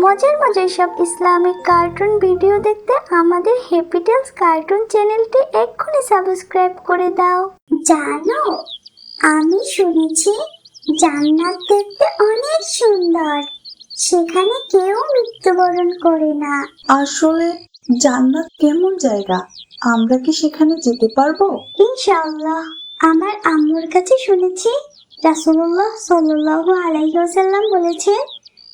মজার মজার সব ইসলামিক কার্টুন ভিডিও দেখতে আমাদের হ্যাপি টেলস কার্টুন চ্যানেলটি এক্ষুনি সাবস্ক্রাইব করে দাও। জানো, আমি শুনেছি জান্নাত দেখতে অনেক সুন্দর, সেখানে কেউ মৃত্যুবরণ করে না। আসলে জান্নাত কেমন জায়গা? আমরা কি সেখানে যেতে পারবো? ইনশাআল্লাহ। আমার আম্মুর কাছে শুনেছি রাসূলুল্লাহ সাল্লাল্লাহু আলাইহি ওয়াসাল্লাম বলেছে,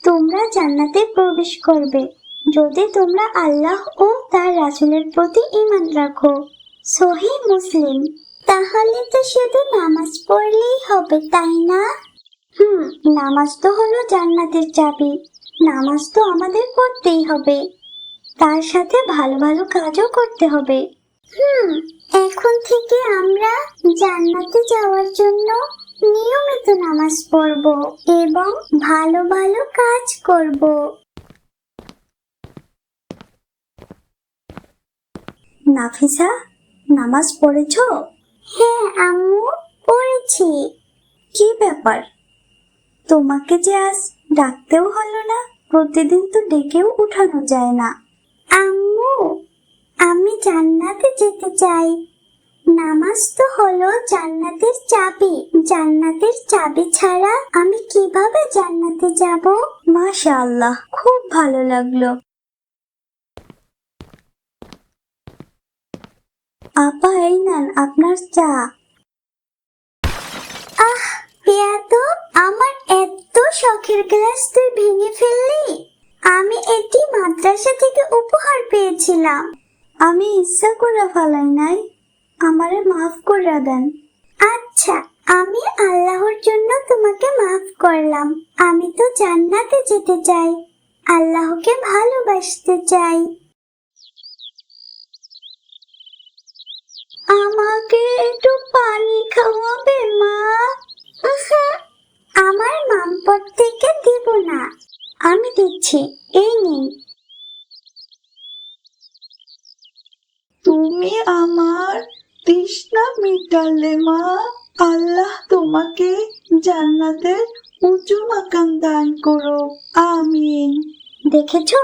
তোমরা জান্নাতে প্রবেশ করবে যদি তোমরা আল্লাহ ও তার রাসূলের প্রতি ঈমান রাখো। সহিহ মুসলিম। তাহলে তো শুধু নামাজ পড়লেই হবে, তাই না? নামাজ তো হলো জান্নাতের চাবি। নামাজ তো আমাদের পড়তেই হবে, তার সাথে ভালো ভালো কাজও করতে হবে। এখন থেকে আমরা জান্নাতে যাওয়ার জন্য নিয়মিত নামাজ পড়ব এবং ভালো ভালো কাজ করব। নাফিসা, নামাজ পড়েছো? হ্যাঁ আম্মু, পড়েছি। কি ব্যাপার, তোমাকে যে আজ ডাকতেও হলো না? প্রতিদিন তো ডেকেও উঠানো যায় না। আম্মু, আমি জান্নাতে যেতে চাই। নামাজ তো হলো জান্নাতের চাবি। জান্নাতের চাবি ছাড়া আমি কিভাবে জান্নাতে যাব? মাশাআল্লাহ, খুব ভালো লাগলো। আপা, এই নেন আপনার চা। বেয়াদব, আমার এত শখের গ্লাস তুই ভেঙে ফেললি। আমি এটি মাদ্রাসা থেকে উপহার পেয়েছিলাম। আমি ইচ্ছা করে ফেলাই নাই, আমারে মাফ করে দেন। আচ্ছা, আমি আল্লাহর জন্য তোমাকে মাফ করলাম। আমি তো জান্নাতে যেতে চাই, আল্লাহকে ভালোবাসতে চাই। আমাকে একটু পানি খাওয়াবে মা? আমার মামপট থেকে দিব না, আমি দিচ্ছি, এই নিন। তুমি আমার তৃষ্ণা মিটালে মা। আল্লাহ তোমাকে জান্নাতের উঁচু মাকাম দান করো, আমিন। দেখেছো,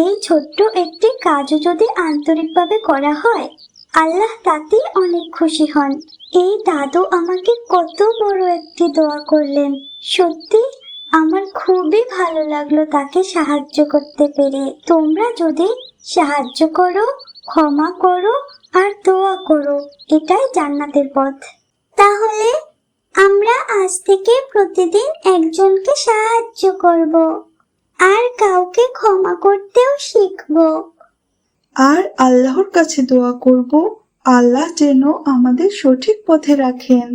এই ছোট্ট একটি কাজও যদি আন্তরিকভাবে করা হয়, আল্লাহ তাতেই অনেক খুশি হন। এই দাদু আমাকে কত বড় একটি দোয়া করলেন। সত্যি আমার খুবই ভালো লাগলো তাকে সাহায্য করতে পেরে। তোমরা যদি সাহায্য করো, ক্ষমা করো আর দোয়া করো, এটাই জান্নাতের পথ। তাহলে আমরা আজ থেকে প্রতিদিন একজনকে সাহায্য করব আর কাউকে ক্ষমা করতেও শিখবো। আর আল্লাহর কাছে দোয়া করব, আল্লাহ যেন আমাদের সঠিক পথে রাখেন।